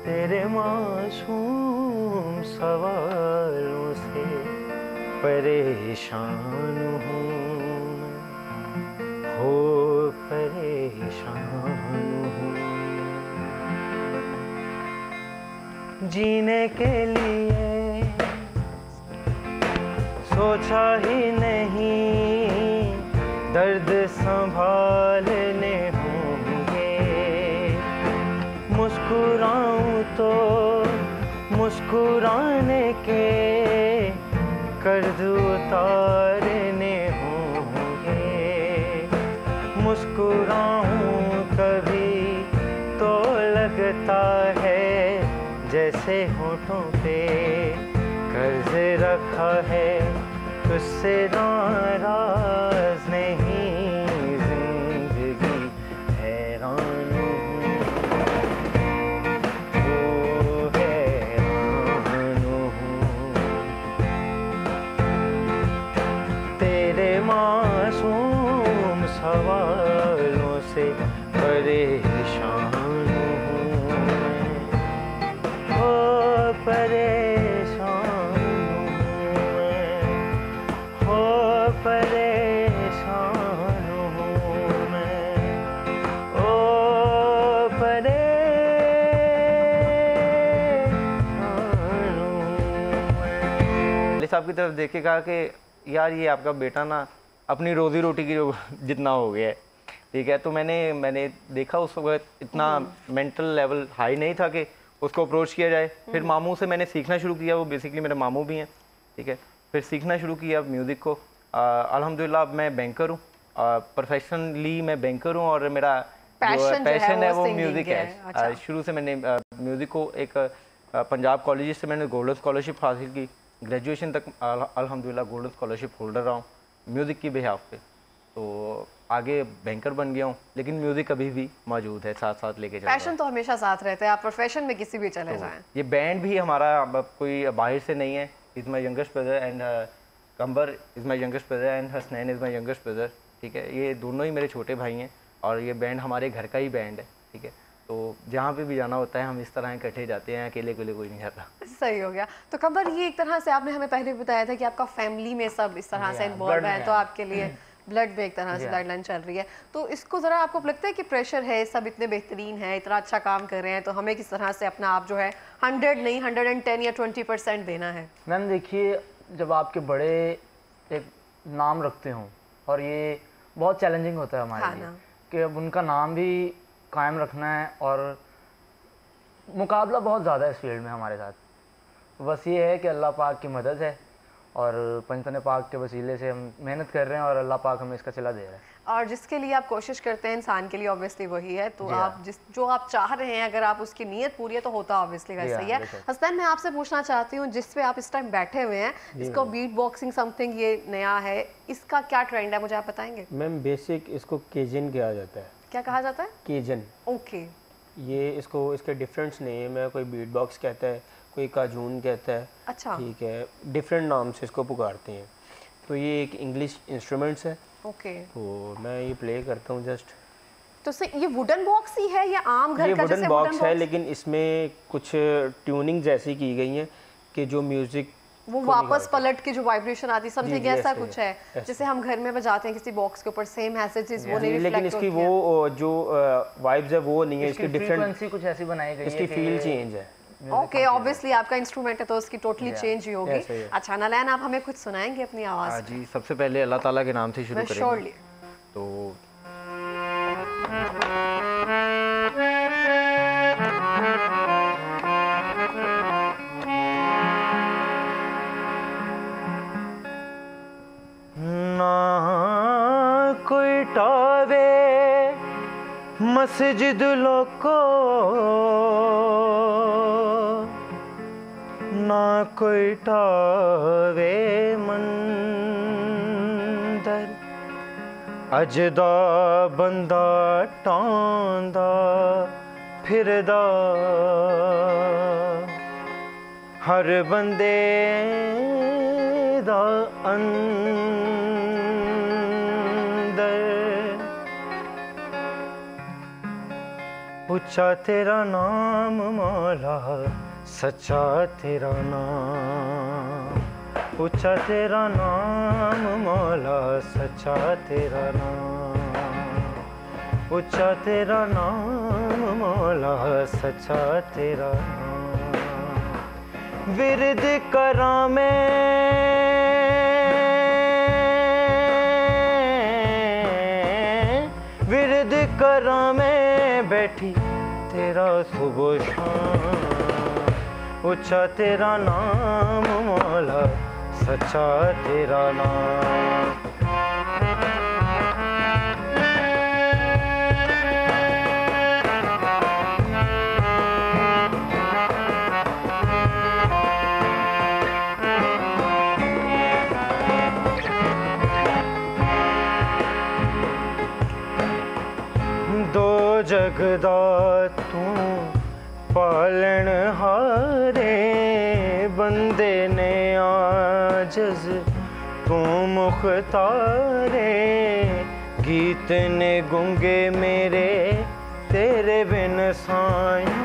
तेरे मासूम सवालों से परेशान हूँ, हो परेशान हूँ। जीने के लिए सोचा ही नहीं, दर्द संभालने होंगे। मुस्कुराऊं तो मुस्कुराने के कर्ज उतारने होंगे। मुस्कुराऊं कभी तो लगता है जैसे होठों पे कर्ज रखा है, तुझसे नाराज नहीं, जिंदगी हैरान हूँ, ओ हैरान हूँ। तेरे मासूम सवालों से परेशान हूँ मैं, ओ परेशान हूँ मैं, ओ परेशान हूँ मैं, ओ परेशान हूँ मैं। साहब की तरफ देख के कहा कि यार ये आपका बेटा ना अपनी रोजी रोटी की जितना हो गया है, ठीक है। तो मैंने देखा उस वक्त इतना मेंटल लेवल हाई नहीं था कि उसको अप्रोच किया जाए। फिर मामू से मैंने सीखना शुरू किया, वो बेसिकली मेरे मामू भी हैं, ठीक है। फिर सीखना शुरू किया म्यूज़िक को। अल्हम्दुलिल्लाह अब मैं बैंकर हूँ, प्रोफेशनली मैं बैंकर हूँ और मेरा जो पैशन है वो म्यूज़िक है। अच्छा। शुरू से मैंने म्यूज़िक को एक पंजाब कॉलेज से मैंने गोल्डन स्कॉलरशिप हासिल की, ग्रेजुएशन तक अल्हम्दुलिल्लाह गोल्डन स्कॉलरशिप होल्डर रहा हूँ म्यूज़िक की बिहाफ पे। तो आगे बैंकर बन गया हूँ, लेकिन म्यूज़िक अभी भी मौजूद है, साथ साथ लेके चल रहा है। पैशन तो हमेशा साथ रहता है, आप प्रोफेशन में किसी भी चले जाएं। ये बैंड भी हमारा अब कोई बाहर से नहीं है। Is my youngest brother and Qambar is my youngest brother and Hasnain is my youngest brother, ठीक है। ये दोनों ही मेरे छोटे भाई हैं और ये बैंड हमारे घर का ही बैंड है, ठीक है। तो जहाँ पे भी जाना होता है हम इस तरह इकट्ठे जाते हैं, अकेले अकेले कोई नहीं जाता। सही हो गया। तो खबर ये एक तरह से आपने हमें पहले भी बताया था कि आपका फैमिली में सब इस तरह से इन्वॉल्व है, तो आपके लिए ब्लड में एक तरह से गाइडलाइन चल रही है। तो इसको ज़रा आपको लगता है कि प्रेशर है, सब इतने बेहतरीन है, इतना अच्छा काम कर रहे हैं, तो हमें किस तरह से अपना आप जो है 100 नहीं 110 या 20% देना है? मैम देखिए, जब आपके बड़े एक नाम रखते हों और ये बहुत चैलेंजिंग होता है हमारे लिए कि अब उनका नाम भी कायम रखना है और मुकाबला बहुत ज़्यादा है इस फील्ड में हमारे साथ। बस ये है कि अल्लाह पाक की मदद है और पंजतन पाक के वसीले से हम मेहनत कर रहे हैं और अल्लाह पाक हमें इसका सिला दे रहा है। और जिसके लिए आप कोशिश करते हैं इंसान के लिए ऑब्वियसली वही है, तो आप जो आप चाह रहे हैं अगर आप उसकी नीयत पूरी है तो होता ऑब्वियसली वैसा ही है। हसन, मैं आपसे पूछना चाहती हूँ, जिस पे आप इस टाइम बैठे हुए हैं, इसको बीट बॉक्सिंग समथिंग ये नया है, इसका क्या ट्रेंड है मुझे आप बताएंगे? मैम बेसिक इसको केजन कहा जाता है। क्या कहा जाता है? केजन। ओके। ये इसके डिफरेंट नेम है, कोई बीट बॉक्स कहता है, कोई काजून कहता है। अच्छा। ठीक है, डिफरेंट नाम से इसको पुकारते हैं। तो ये एक इंग्लिश इंस्ट्रूमेंट्स है। ओके। तो मैं ये प्ले करता हूँ जस्ट। तो ये वुडन बॉक्स ही है या आम घर का जैसे वुडन बॉक्स है, लेकिन इसमें कुछ ट्यूनिंग ऐसी की गई है कि जो म्यूजिक वो वापस पलट के जो वाइब्रेशन आती है, समथिंग ऐसा कुछ है जैसे हम घर में बजाते हैं किसी बॉक्स के ऊपर, सेम मैसेजेस वो नहीं रिफ्लेक्ट होती है। लेकिन इसकी वो जो वाइब्स है वो नहीं है, इसकी डिफरेंट फ्रीक्वेंसी कुछ ऐसी बनाई गई है, इसकी फील चेंज है। ओके, ऑब्वियसली आपका इंस्ट्रूमेंट है तो उसकी टोटली चेंज ही होगी। अच्छा नालैन, आप हमें कुछ सुनाएंगे अपनी आवाज़? जी, सबसे पहले अल्लाह ताला के नाम से शुरू करेंगे। तो ना कोई टावे मस्जिद लोको, ना कोई टावे मंदर, अजदा बंदा टांदा फिरदा, हर बंदे दा अंदर ऊंचा तेरा नाम मौला, सच्चा तेरा नाम, ऊंचा तेरा नाम मौला, सच्चा तेरा नाम, ऊंचा तेरा नाम मौला, सच्चा तेरा नाम। विरद करा मैं विरद करा मैं बैठी तेरा सुबह शाम, ऊंचा तेरा नाम मौला, सच्चा तेरा नाम। दो जगदा तू पालन हारे, बंदे ने आजज़ तू मुख्तारे, गीत ने गूंगे मेरे तेरे बिन साया,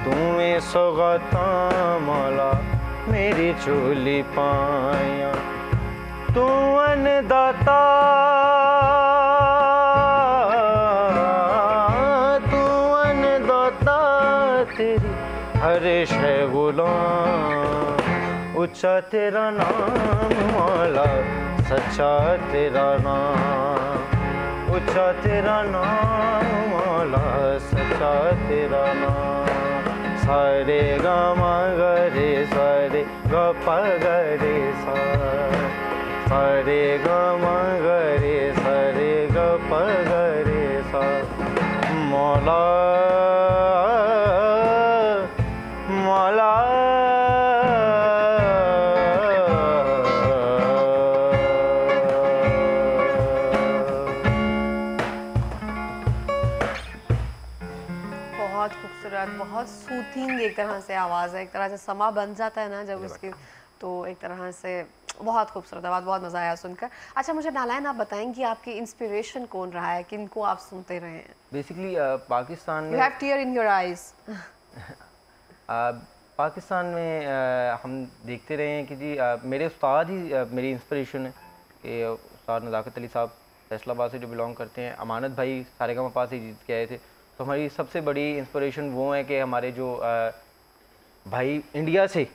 तुम्हें सौगाता मौला मेरी चोली पाया। तू अन्नदाता तेरी हर शय गुलाम, ऊंचा तेरा नाम मौला, सच्चा तेरा नाम, ऊंचा तेरा नाम मौला, सच्चा तेरा नाम। सारे गा मा गा रे सारे गा पा गा रे सा, सारे गा मा गा रे सारे गा पा गा रे सा। मौला मौला बहुत खूबसूरत, बहुत सूथिंग एक तरह से आवाज़ है, एक तरह से समा बन जाता है ना जब उसकी, तो एक तरह से बहुत खूबसूरत आवाज़, बहुत मज़ा आया सुनकर। अच्छा मुझे नालायन आप बताएंगे आपकी इंस्पिरेशन कौन रहा है, किनको आप सुनते रहे हैं? बेसिकली पाकिस्तान में You have tear in your eyes. Pakistan में हम देखते रहे हैं कि जी मेरे उस्ताद ही मेरी इंस्पिरेशन है, कि उस्ताद नज़ाकत अली साहब फैसलाबाद से जो बिलोंग करते हैं, अमानत भाई सारेगामा से जीत के आए थे, तो हमारी सबसे बड़ी इंस्पिरेशन वो है कि हमारे जो भाई इंडिया से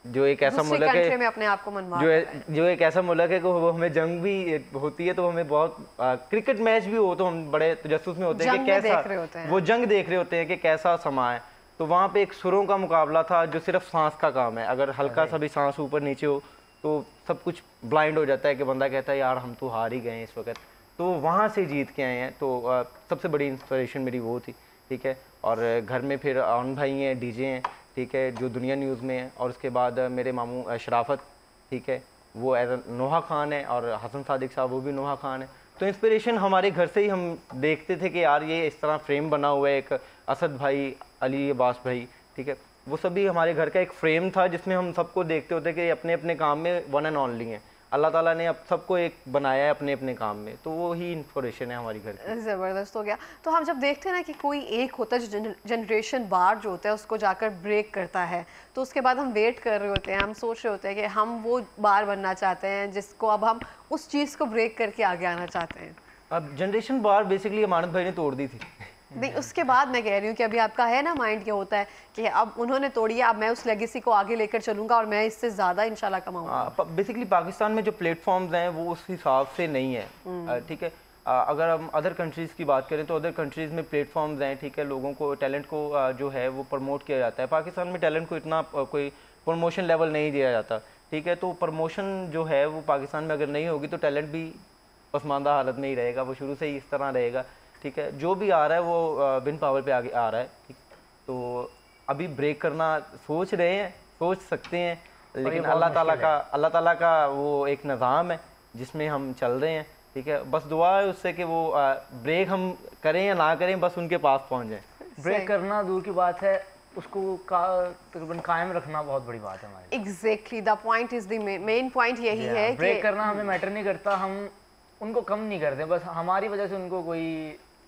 जो एक ऐसा मुल्क है में अपने आप को मनवा जो एक ऐसा मुल्क है कि वो हमें जंग भी होती है तो हमें बहुत क्रिकेट मैच भी हो तो हम बड़े तजस्सुस में होते हैं कि कैसा वो जंग देख रहे होते हैं कि कैसा समा है। तो वहाँ पे एक सुरों का मुकाबला था जो सिर्फ सांस का काम है, अगर हल्का सा भी सांस ऊपर नीचे हो तो सब कुछ ब्लाइंड हो जाता है कि बंदा कहता है यार हम तो हार ही गए इस वक्त। तो वहाँ से जीत के आए हैं, तो सबसे बड़ी इंस्पिरेशन मेरी वो थी, ठीक है। और घर में फिर आन भाई हैं, डीजे हैं, ठीक है, जो दुनिया न्यूज़ में है, और उसके बाद मेरे मामू शराफत, ठीक है, वो एज नोहा खान है, और हसन सादिक साहब वो भी नोहा खान है। तो इंस्पिरेशन हमारे घर से ही हम देखते थे कि यार ये इस तरह फ्रेम बना हुआ है, एक असद भाई, अली अब्बास भाई, ठीक है, वो सभी हमारे घर का एक फ्रेम था जिसमें हम सबको देखते होते कि अपने अपने काम में वन एंड ओनली हैं। अल्लाह ताला ने अब सबको एक बनाया है अपने अपने काम में, तो वो ही इंस्पिरेशन है हमारी घर की। ज़बरदस्त हो गया। तो हम जब देखते हैं ना कि कोई एक होता है जो जनरेशन बार जो होता है उसको जाकर ब्रेक करता है, तो उसके बाद हम वेट कर रहे होते हैं, हम सोच रहे होते हैं कि हम वो बार बनना चाहते हैं जिसको अब हम उस चीज़ को ब्रेक करके आगे आना चाहते हैं। अब जनरेशन बार बेसिकली अमानत भाई ने तोड़ दी थी। नहीं, उसके बाद मैं कह रही हूँ कि अभी आपका है ना माइंड क्या होता है कि अब उन्होंने तोड़ी है, अब मैं उस लेगेसी को आगे लेकर चलूँगा और मैं इससे ज़्यादा इंशाल्लाह कमाऊँगा। बेसिकली पाकिस्तान में जो प्लेटफॉर्म्स हैं वो उस हिसाब से नहीं है, ठीक है। अगर हम अदर कंट्रीज़ की बात करें तो अदर कंट्रीज़ में प्लेटफॉर्म्स हैं, ठीक है, लोगों को टैलेंट को जो है वो प्रमोट किया जाता है। पाकिस्तान में टैलेंट को इतना कोई प्रमोशन लेवल नहीं दिया जाता, ठीक है। तो प्रमोशन जो है वो पाकिस्तान में अगर नहीं होगी तो टैलेंट भी पसमानदा हालत में ही रहेगा, वो शुरू से ही इस तरह रहेगा, ठीक है। जो भी आ रहा है वो विन पावर पे आगे आ रहा है, ठीक। तो अभी ब्रेक करना सोच रहे हैं, सोच सकते हैं, लेकिन अल्लाह ताला का वो एक निज़ाम है जिसमें हम चल रहे हैं, ठीक है। बस दुआ है उससे कि वो ब्रेक हम करें या ना करें, बस उनके पास पहुंच जाए। ब्रेक करना दूर की बात है, उसको तकरीबन कायम रखना बहुत बड़ी बात है हमारी। Exactly, the point is the main point यही है कि ब्रेक करना हमें मैटर नहीं करता, हम उनको कम नहीं करते, बस हमारी वजह से उनको कोई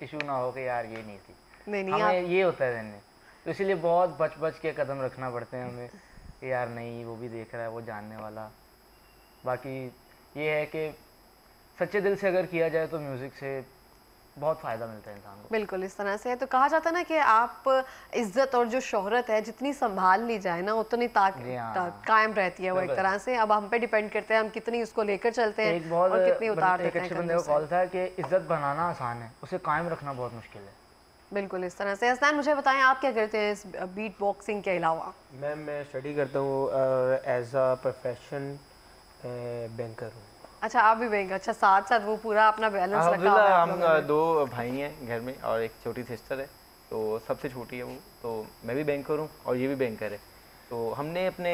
इशू ना हो कि यार ये नहीं थी। नहीं नहीं हमें ये होता है रहने, तो इसीलिए बहुत बच बच के कदम रखना पड़ते हैं हमें कि यार नहीं वो भी देख रहा है, वो जानने वाला। बाकी ये है कि सच्चे दिल से अगर किया जाए तो म्यूज़िक से बहुत फ़ायदा मिलता है इंसान को। बिल्कुल इस तरह से है। तो कहा जाता है ना कि आप इज्जत और जो शोहरत है जितनी संभाल ली जाए ना उतनी कायम रहती है वो एक तरह से। अब हम पे डिपेंड करते हैं हम कितनी उसको लेकर चलते हैं एक बहुत और कितनी उतार देते हैं। अच्छे बंदे को कॉल था कि इज्जत बनाना आसान है, उसे कायम रखना बहुत मुश्किल है। बिल्कुल इस तरह से। हसनैन मुझे बताएं आप क्या करते हैं इस बीट बॉक्सिंग के अलावा? मैं स्टडी करता हूँ एज अ प्रोफेशन, बैंकर हूँ। अच्छा आप भी बैंक, अच्छा साथ साथ वो पूरा अपना बैलेंस रखा हुआ है आप हम लोगों ने। 2 भाई हैं घर में और एक छोटी सिस्टर है, तो सबसे छोटी है वो। तो मैं भी बैंकर हूँ और ये भी बैंकर है, तो हमने अपने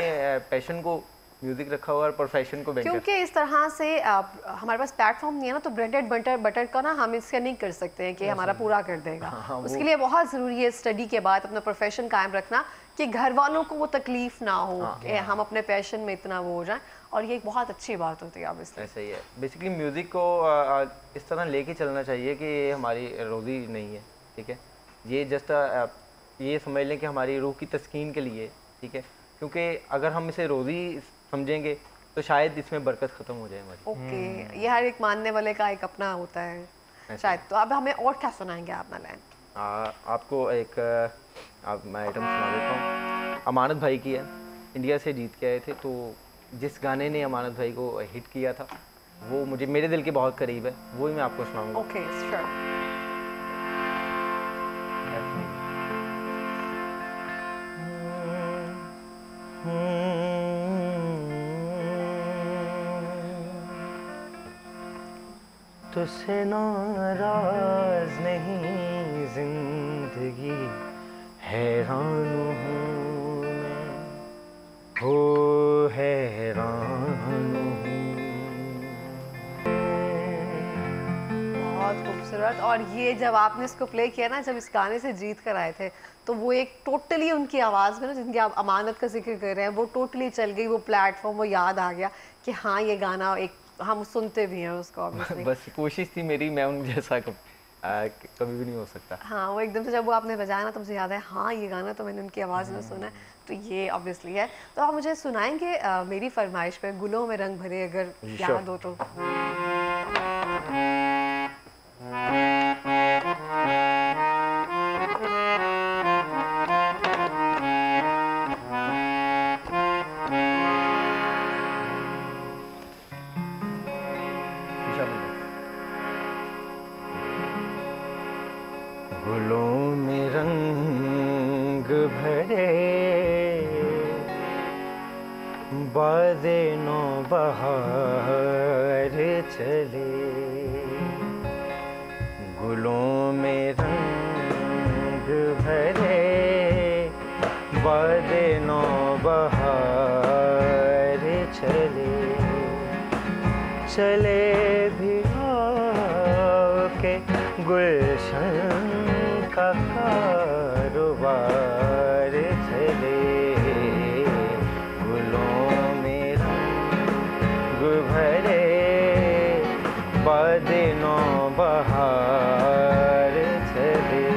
पैशन को म्यूजिक रखा हुआ और प्रोफेशन को बैंकर। क्योंकि इस तरह से हमारे पास प्लेटफॉर्म नहीं है ना, तो ब्रेड एंड बटर का ना हम इसका नहीं कर सकते हैं कि हमारा पूरा कर देगा। उसके लिए बहुत ज़रूरी है स्टडी के बाद अपना प्रोफेशन कायम रखना कि घर वालों को वो तकलीफ ना हो कि हम अपने पैशन में इतना वो हो जाए, और ये एक बहुत अच्छी बात होती है ऑब्वियसली। ऐसा ही है। बेसिकली म्यूज़िक को इस तरह लेके चलना चाहिए कि ये हमारी रोज़ी नहीं है, ठीक है। ये जस्ट ये समझ लें कि हमारी रूह की तस्कीन के लिए, ठीक है। क्योंकि अगर हम इसे रोज़ी समझेंगे तो शायद इसमें बरकत ख़त्म हो जाए हमारी। ओके, ये हर एक मानने वाले का एक अपना होता है शायद। तो अब हमें और क्या सुनाएंगे आप नालैंड? आपको एक मैं आइटम सुना देता हूँ। अमानत भाई की है, इंडिया से जीत के आए थे। तो जिस गाने ने अमानत भाई को हिट किया था वो मुझे मेरे दिल के बहुत करीब है, वो ही मैं आपको सुनाऊंगा। Okay sure. तुझसे नाराज नहीं जिंदगी, हैरान हूँ मैं, हो हैरान हूँ। बहुत खूबसूरत। और ये जब आपने इसको प्ले किया ना, जब इस गाने से जीत कर आए थे, तो वो एक टोटली उनकी आवाज़ में ना, जिनकी आप अमानत का जिक्र कर रहे हैं, वो टोटली चल गई। वो प्लेटफॉर्म वो याद आ गया कि हाँ ये गाना एक हम सुनते भी हैं उसको obviously। बस कोशिश थी मेरी, मैं उन जैसा कभी भी नहीं हो सकता। हाँ वो एकदम से जब वो आपने बजाया ना तो मुझे याद है हाँ ये गाना तो मैंने उनकी आवाज़ में सुना है, तो ये ऑब्वियसली है। तो आप मुझे सुनाएंगे मेरी फरमाइश पे गुलों में रंग भरे, अगर याद हो तो। गुलों में रंग भरे, बादे नो बहार चले, गुलों में रंग भरे, बादे नो बहार चले, चले भी के गुलशन का कारोबार चले, गुलों में रंग भरे, बादे नो बहार चले।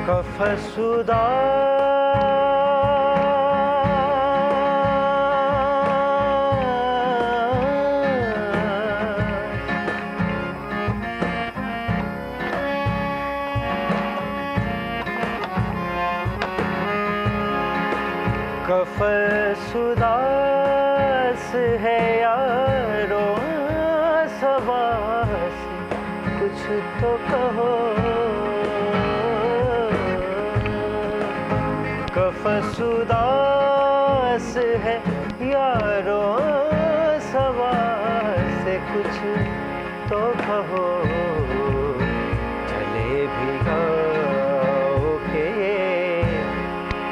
कफसुदा कफसुदास है यारो, सवास कुछ तो कहो, कफसुदास है यारो, सवास से कुछ तो कहो, चले भी गाओ के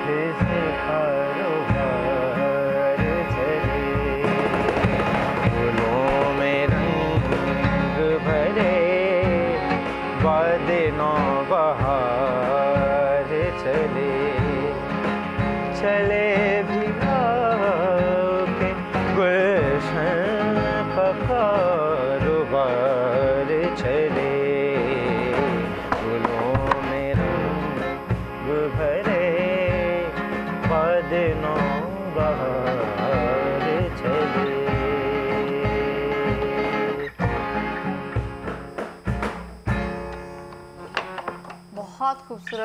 फिर कारोबार चले, गुलों में रंग भरे, बादे चले भी के गुलशन का कारोबार चले, फूलों में रंग भरे बादलों बहार चले।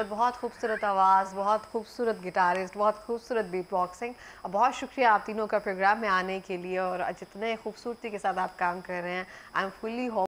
बहुत खूबसूरत आवाज़, बहुत खूबसूरत गिटारिस्ट, बहुत खूबसूरत बीट बॉक्सिंग। और बहुत शुक्रिया आप तीनों का प्रोग्राम में आने के लिए, और जितने खूबसूरती के साथ आप काम कर रहे हैं। I am fully